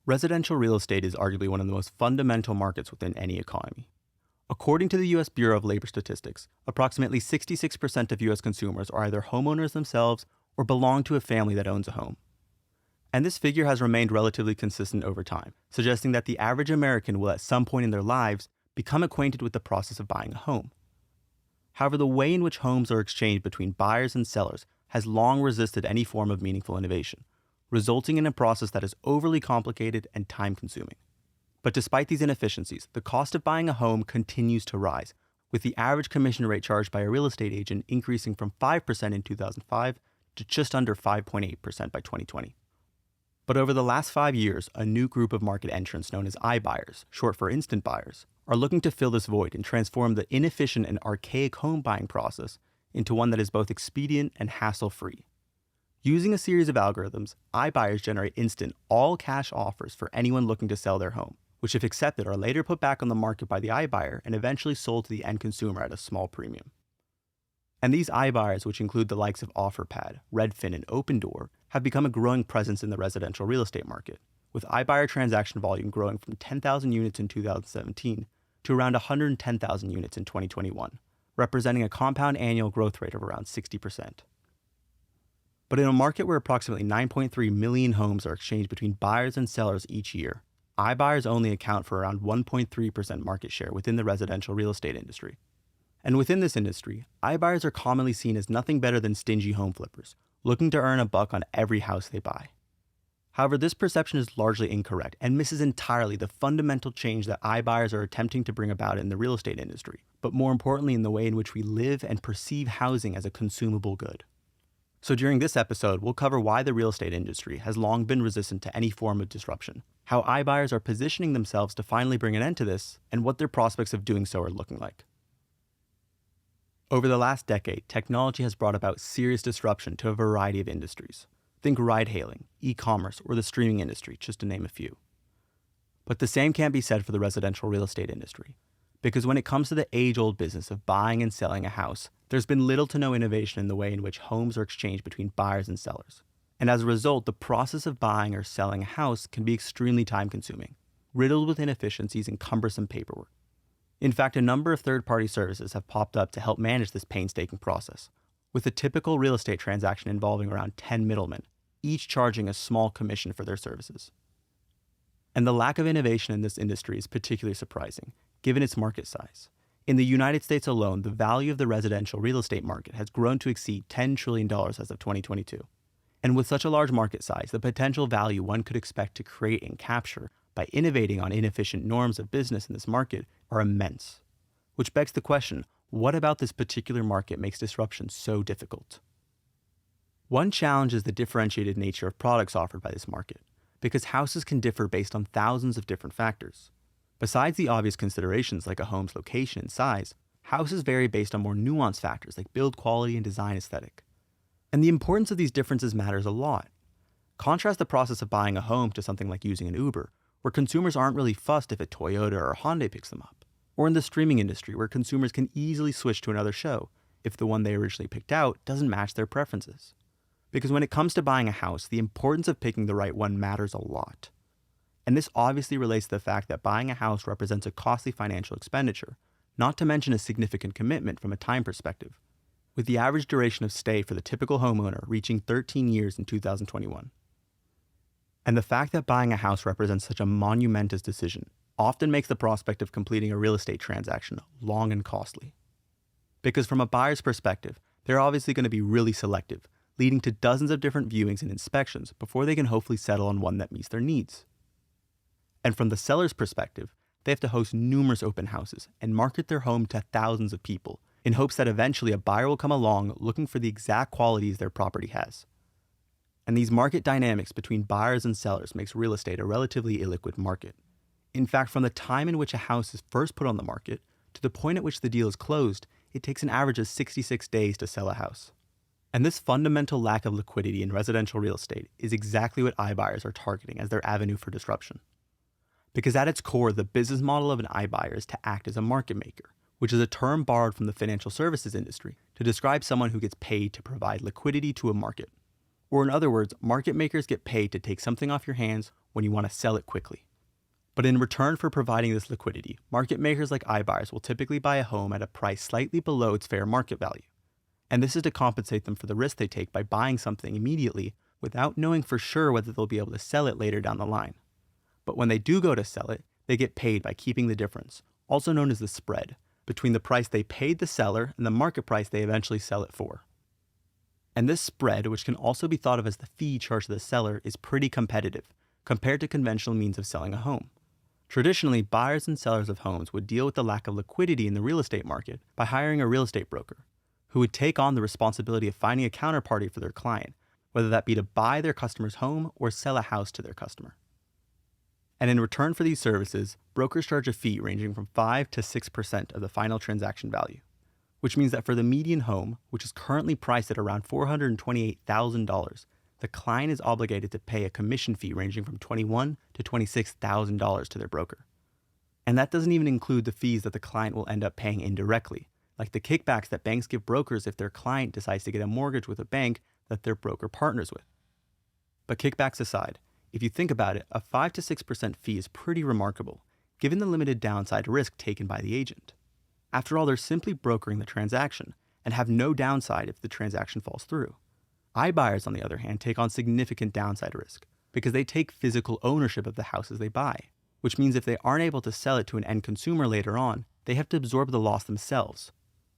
Residential real estate is arguably one of the most fundamental markets within any economy. According to the U.S. Bureau of Labor Statistics, approximately 66% of U.S. consumers are either homeowners themselves or belong to a family that owns a home. And this figure has remained relatively consistent over time, suggesting that the average American will at some point in their lives become acquainted with the process of buying a home. However, the way in which homes are exchanged between buyers and sellers has long resisted any form of meaningful innovation, resulting in a process that is overly complicated and time-consuming. But despite these inefficiencies, the cost of buying a home continues to rise, with the average commission rate charged by a real estate agent increasing from 5% in 2005 to just under 5.8% by 2020. But over the last 5 years, a new group of market entrants known as iBuyers, short for instant buyers, are looking to fill this void and transform the inefficient and archaic home buying process into one that is both expedient and hassle-free. Using a series of algorithms, iBuyers generate instant, all-cash offers for anyone looking to sell their home, which if accepted are later put back on the market by the iBuyer and eventually sold to the end consumer at a small premium. And these iBuyers, which include the likes of Offerpad, Redfin, and Opendoor, have become a growing presence in the residential real estate market, with iBuyer transaction volume growing from 10,000 units in 2017 to around 110,000 units in 2021, representing a compound annual growth rate of around 60%. But in a market where approximately 9.3 million homes are exchanged between buyers and sellers each year, iBuyers only account for around 1.3% market share within the residential real estate industry. And within this industry, iBuyers are commonly seen as nothing better than stingy home flippers, looking to earn a buck on every house they buy. However, this perception is largely incorrect and misses entirely the fundamental change that iBuyers are attempting to bring about in the real estate industry, but more importantly in the way in which we live and perceive housing as a consumable good. So during this episode, we'll cover why the real estate industry has long been resistant to any form of disruption, how iBuyers are positioning themselves to finally bring an end to this, and what their prospects of doing so are looking like. Over the last decade, technology has brought about serious disruption to a variety of industries. Think ride-hailing, e-commerce, or the streaming industry, just to name a few. But the same can't be said for the residential real estate industry, because when it comes to the age-old business of buying and selling a house, there's been little to no innovation in the way in which homes are exchanged between buyers and sellers. And as a result, the process of buying or selling a house can be extremely time-consuming, riddled with inefficiencies and cumbersome paperwork. In fact, a number of third-party services have popped up to help manage this painstaking process, with a typical real estate transaction involving around 10 middlemen, each charging a small commission for their services. And the lack of innovation in this industry is particularly surprising, given its market size. In the United States alone, the value of the residential real estate market has grown to exceed $10 trillion as of 2022. And with such a large market size, the potential value one could expect to create and capture by innovating on inefficient norms of business in this market are immense. Which begs the question, what about this particular market makes disruption so difficult? One challenge is the differentiated nature of products offered by this market, because houses can differ based on thousands of different factors. Besides the obvious considerations like a home's location and size, houses vary based on more nuanced factors like build quality and design aesthetic. And the importance of these differences matters a lot. Contrast the process of buying a home to something like using an Uber, where consumers aren't really fussed if a Toyota or a Hyundai picks them up. Or in the streaming industry, where consumers can easily switch to another show if the one they originally picked out doesn't match their preferences. Because when it comes to buying a house, the importance of picking the right one matters a lot. And this obviously relates to the fact that buying a house represents a costly financial expenditure, not to mention a significant commitment from a time perspective, with the average duration of stay for the typical homeowner reaching 13 years in 2021. And the fact that buying a house represents such a monumentous decision often makes the prospect of completing a real estate transaction long and costly. Because from a buyer's perspective, they're obviously going to be really selective, leading to dozens of different viewings and inspections before they can hopefully settle on one that meets their needs. And from the seller's perspective, they have to host numerous open houses and market their home to thousands of people in hopes that eventually a buyer will come along looking for the exact qualities their property has. And these market dynamics between buyers and sellers makes real estate a relatively illiquid market. In fact, from the time in which a house is first put on the market to the point at which the deal is closed, it takes an average of 66 days to sell a house. And this fundamental lack of liquidity in residential real estate is exactly what iBuyers are targeting as their avenue for disruption. Because at its core, the business model of an iBuyer is to act as a market maker, which is a term borrowed from the financial services industry to describe someone who gets paid to provide liquidity to a market. Or in other words, market makers get paid to take something off your hands when you want to sell it quickly. But in return for providing this liquidity, market makers like iBuyers will typically buy a home at a price slightly below its fair market value. And this is to compensate them for the risk they take by buying something immediately without knowing for sure whether they'll be able to sell it later down the line. But when they do go to sell it, they get paid by keeping the difference, also known as the spread, between the price they paid the seller and the market price they eventually sell it for. And this spread, which can also be thought of as the fee charged to the seller, is pretty competitive compared to conventional means of selling a home. Traditionally, buyers and sellers of homes would deal with the lack of liquidity in the real estate market by hiring a real estate broker, who would take on the responsibility of finding a counterparty for their client, whether that be to buy their customer's home or sell a house to their customer. And in return for these services, brokers charge a fee ranging from 5 to 6% of the final transaction value, which means that for the median home, which is currently priced at around $428,000, the client is obligated to pay a commission fee ranging from $21,000 to $26,000 to their broker. And that doesn't even include the fees that the client will end up paying indirectly, like the kickbacks that banks give brokers if their client decides to get a mortgage with a bank that their broker partners with. But kickbacks aside, if you think about it, a 5 to 6% fee is pretty remarkable, given the limited downside risk taken by the agent. After all, they're simply brokering the transaction and have no downside if the transaction falls through. iBuyers, on the other hand, take on significant downside risk because they take physical ownership of the houses they buy, which means if they aren't able to sell it to an end consumer later on, they have to absorb the loss themselves.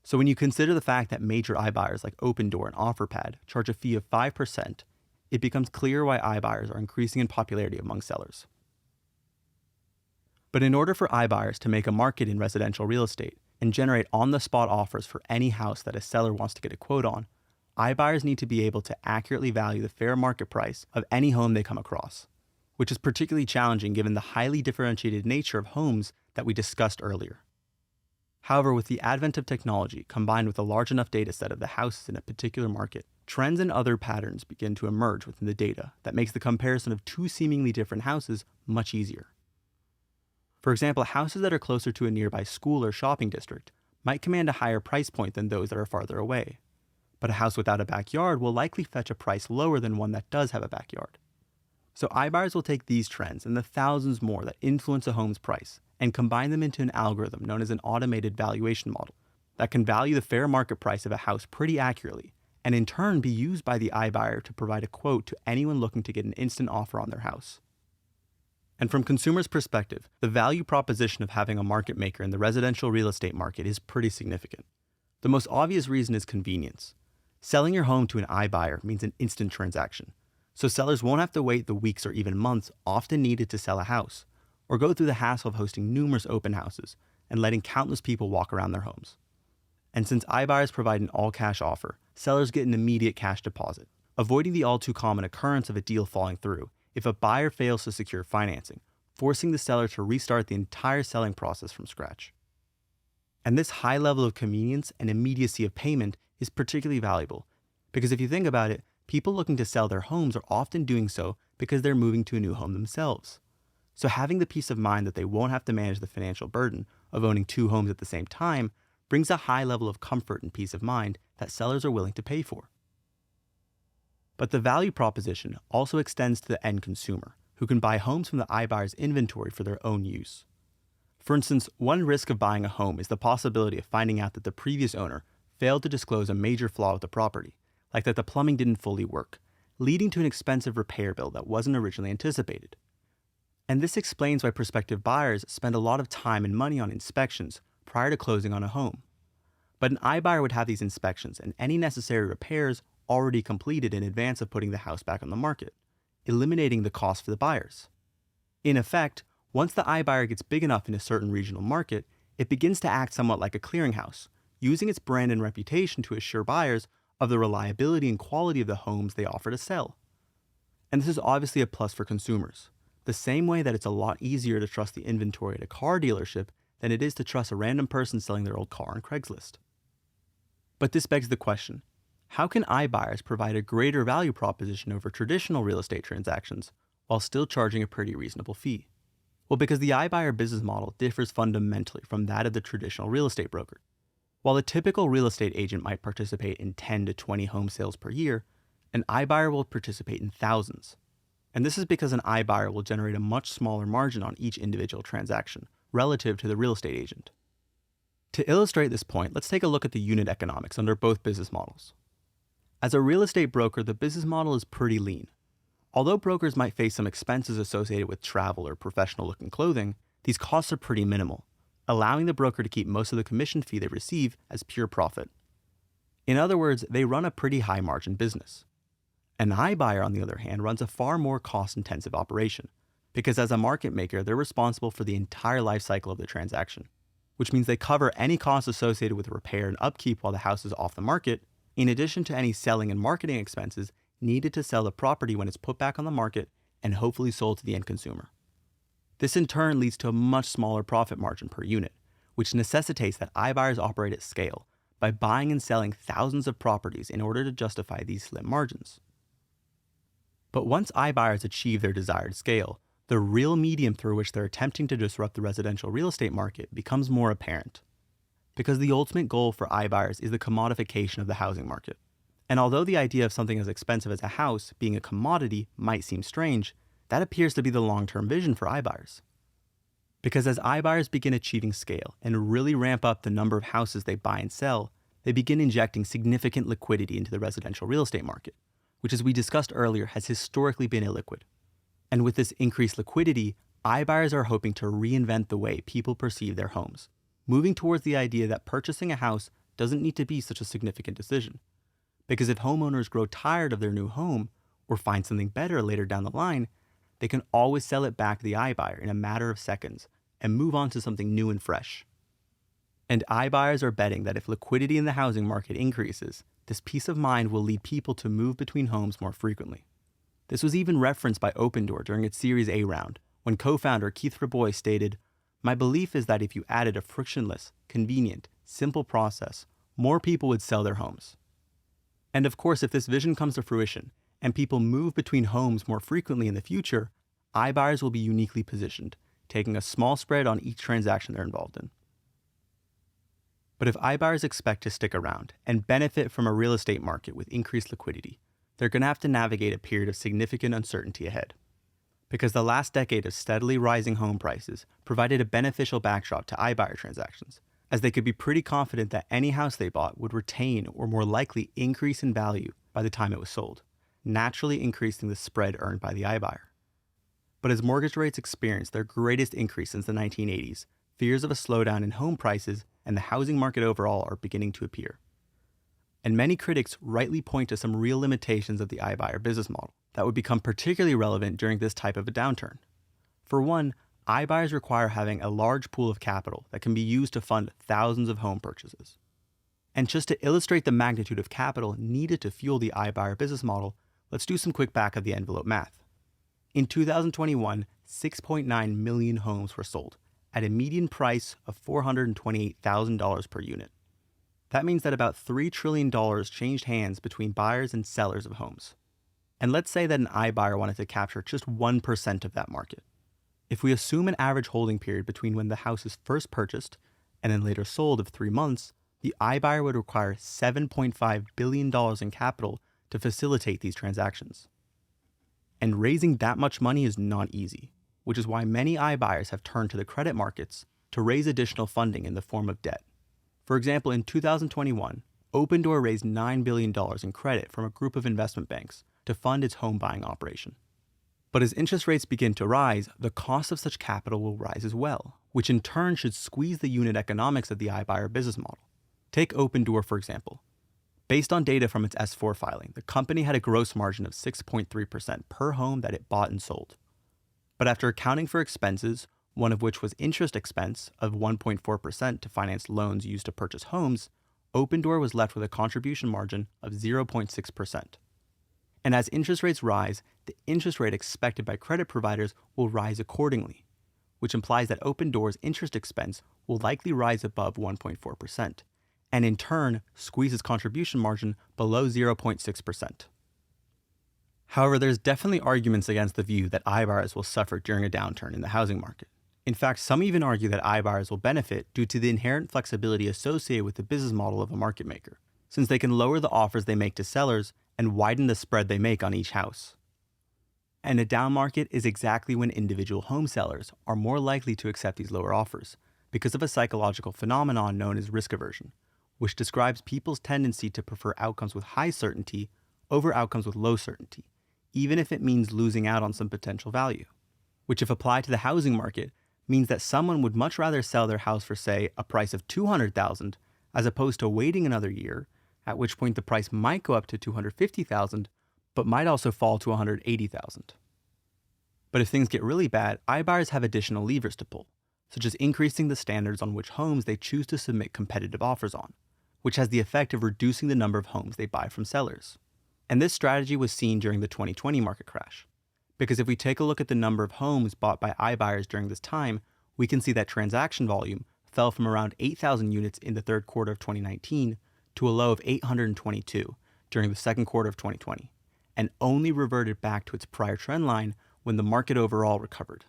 So when you consider the fact that major iBuyers like Opendoor and Offerpad charge a fee of 5%, it becomes clear why iBuyers are increasing in popularity among sellers. But in order for iBuyers to make a market in residential real estate and generate on-the-spot offers for any house that a seller wants to get a quote on, iBuyers need to be able to accurately value the fair market price of any home they come across, which is particularly challenging given the highly differentiated nature of homes that we discussed earlier. However, with the advent of technology combined with a large enough data set of the houses in a particular market, trends and other patterns begin to emerge within the data that makes the comparison of two seemingly different houses much easier. For example, houses that are closer to a nearby school or shopping district might command a higher price point than those that are farther away. But a house without a backyard will likely fetch a price lower than one that does have a backyard. So iBuyers will take these trends and the thousands more that influence a home's price and combine them into an algorithm known as an automated valuation model that can value the fair market price of a house pretty accurately and in turn be used by the iBuyer to provide a quote to anyone looking to get an instant offer on their house. And from consumers' perspective, the value proposition of having a market maker in the residential real estate market is pretty significant. The most obvious reason is convenience. Selling your home to an iBuyer means an instant transaction, so sellers won't have to wait the weeks or even months often needed to sell a house, or go through the hassle of hosting numerous open houses and letting countless people walk around their homes. And since iBuyers provide an all-cash offer, sellers get an immediate cash deposit, avoiding the all-too-common occurrence of a deal falling through if a buyer fails to secure financing, forcing the seller to restart the entire selling process from scratch. And this high level of convenience and immediacy of payment is particularly valuable because if you think about it, people looking to sell their homes are often doing so because they're moving to a new home themselves. So having the peace of mind that they won't have to manage the financial burden of owning two homes at the same time brings a high level of comfort and peace of mind that sellers are willing to pay for. But the value proposition also extends to the end consumer, who can buy homes from the iBuyer's inventory for their own use. For instance, one risk of buying a home is the possibility of finding out that the previous owner failed to disclose a major flaw with the property, like that the plumbing didn't fully work, leading to an expensive repair bill that wasn't originally anticipated. And this explains why prospective buyers spend a lot of time and money on inspections prior to closing on a home. But an iBuyer would have these inspections and any necessary repairs already completed in advance of putting the house back on the market, eliminating the cost for the buyers. In effect, once the iBuyer gets big enough in a certain regional market, it begins to act somewhat like a clearinghouse, using its brand and reputation to assure buyers of the reliability and quality of the homes they offer to sell. And this is obviously a plus for consumers, the same way that it's a lot easier to trust the inventory at a car dealership than it is to trust a random person selling their old car on Craigslist. But this begs the question, how can iBuyers provide a greater value proposition over traditional real estate transactions while still charging a pretty reasonable fee? Well, because the iBuyer business model differs fundamentally from that of the traditional real estate broker. While a typical real estate agent might participate in 10 to 20 home sales per year, an iBuyer will participate in thousands. And this is because an iBuyer will generate a much smaller margin on each individual transaction relative to the real estate agent. To illustrate this point, let's take a look at the unit economics under both business models. As a real estate broker, the business model is pretty lean. Although brokers might face some expenses associated with travel or professional-looking clothing, these costs are pretty minimal, allowing the broker to keep most of the commission fee they receive as pure profit. In other words, they run a pretty high-margin business. An iBuyer, on the other hand, runs a far more cost-intensive operation, because as a market maker, they're responsible for the entire life cycle of the transaction, which means they cover any costs associated with repair and upkeep while the house is off the market, in addition to any selling and marketing expenses needed to sell the property when it's put back on the market and hopefully sold to the end consumer. This in turn leads to a much smaller profit margin per unit, which necessitates that iBuyers operate at scale by buying and selling thousands of properties in order to justify these slim margins. But once iBuyers achieve their desired scale, the real medium through which they're attempting to disrupt the residential real estate market becomes more apparent. Because the ultimate goal for iBuyers is the commodification of the housing market. And although the idea of something as expensive as a house being a commodity might seem strange, that appears to be the long-term vision for iBuyers. Because as iBuyers begin achieving scale and really ramp up the number of houses they buy and sell, they begin injecting significant liquidity into the residential real estate market, which, as we discussed earlier, has historically been illiquid. And with this increased liquidity, iBuyers are hoping to reinvent the way people perceive their homes, moving towards the idea that purchasing a house doesn't need to be such a significant decision. Because if homeowners grow tired of their new home or find something better later down the line, they can always sell it back to the iBuyer in a matter of seconds and move on to something new and fresh. And iBuyers are betting that if liquidity in the housing market increases, this peace of mind will lead people to move between homes more frequently. This was even referenced by Opendoor during its Series A round, when co-founder Keith Rabois stated, "My belief is that if you added a frictionless, convenient, simple process, more people would sell their homes." And of course, if this vision comes to fruition, and people move between homes more frequently in the future, iBuyers will be uniquely positioned, taking a small spread on each transaction they're involved in. But if iBuyers expect to stick around and benefit from a real estate market with increased liquidity, they're going to have to navigate a period of significant uncertainty ahead. Because the last decade of steadily rising home prices provided a beneficial backdrop to iBuyer transactions, as they could be pretty confident that any house they bought would retain or more likely increase in value by the time it was sold, naturally increasing the spread earned by the iBuyer. But as mortgage rates experienced their greatest increase since the 1980s, fears of a slowdown in home prices and the housing market overall are beginning to appear. And many critics rightly point to some real limitations of the iBuyer business model that would become particularly relevant during this type of a downturn. For one, iBuyers require having a large pool of capital that can be used to fund thousands of home purchases. And just to illustrate the magnitude of capital needed to fuel the iBuyer business model, let's do some quick back-of-the-envelope math. In 2021, 6.9 million homes were sold, at a median price of $428,000 per unit. That means that about $3 trillion changed hands between buyers and sellers of homes. And let's say that an iBuyer wanted to capture just 1% of that market. If we assume an average holding period between when the house is first purchased and then later sold of 3 months, the iBuyer would require $7.5 billion in capital to facilitate these transactions. And raising that much money is not easy, which is why many iBuyers have turned to the credit markets to raise additional funding in the form of debt. For example, in 2021, Opendoor raised $9 billion in credit from a group of investment banks to fund its home buying operation. But as interest rates begin to rise, the cost of such capital will rise as well, which in turn should squeeze the unit economics of the iBuyer business model. Take Opendoor, for example. Based on data from its S-4 filing, the company had a gross margin of 6.3% per home that it bought and sold. But after accounting for expenses, one of which was interest expense of 1.4% to finance loans used to purchase homes, Opendoor was left with a contribution margin of 0.6%. And as interest rates rise, the interest rate expected by credit providers will rise accordingly, which implies that Opendoor's interest expense will likely rise above 1.4%, and in turn squeeze its contribution margin below 0.6%. However, there's definitely arguments against the view that iBuyers will suffer during a downturn in the housing market. In fact, some even argue that iBuyers will benefit due to the inherent flexibility associated with the business model of a market maker, since they can lower the offers they make to sellers and widen the spread they make on each house. And a down market is exactly when individual home sellers are more likely to accept these lower offers because of a psychological phenomenon known as risk aversion, which describes people's tendency to prefer outcomes with high certainty over outcomes with low certainty, even if it means losing out on some potential value. Which, if applied to the housing market, means that someone would much rather sell their house for, say, a price of $200,000 as opposed to waiting another year, at which point the price might go up to $250,000, but might also fall to $180,000. But if things get really bad, iBuyers have additional levers to pull, such as increasing the standards on which homes they choose to submit competitive offers on, which has the effect of reducing the number of homes they buy from sellers. And this strategy was seen during the 2020 market crash. Because if we take a look at the number of homes bought by iBuyers during this time, we can see that transaction volume fell from around 8,000 units in the third quarter of 2019 to a low of 822 during the second quarter of 2020, and only reverted back to its prior trend line when the market overall recovered.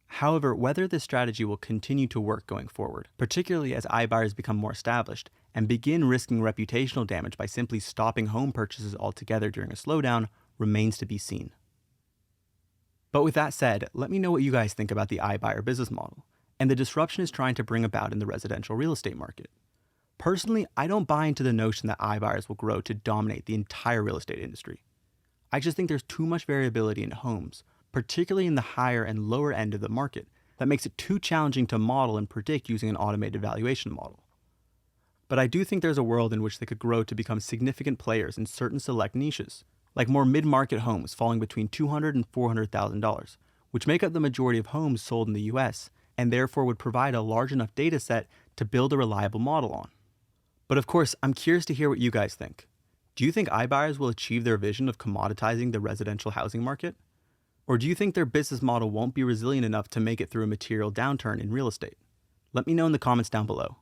However, whether this strategy will continue to work going forward, particularly as iBuyers become more established and begin risking reputational damage by simply stopping home purchases altogether during a slowdown, remains to be seen. But with that said, let me know what you guys think about the iBuyer business model and the disruption it's trying to bring about in the residential real estate market. Personally, I don't buy into the notion that iBuyers will grow to dominate the entire real estate industry. I just think there's too much variability in homes, particularly in the higher and lower end of the market, that makes it too challenging to model and predict using an automated valuation model. But I do think there's a world in which they could grow to become significant players in certain select niches, like more mid-market homes falling between $200,000 and $400,000, which make up the majority of homes sold in the US, and therefore would provide a large enough data set to build a reliable model on. But of course, I'm curious to hear what you guys think. Do you think iBuyers will achieve their vision of commoditizing the residential housing market? Or do you think their business model won't be resilient enough to make it through a material downturn in real estate? Let me know in the comments down below.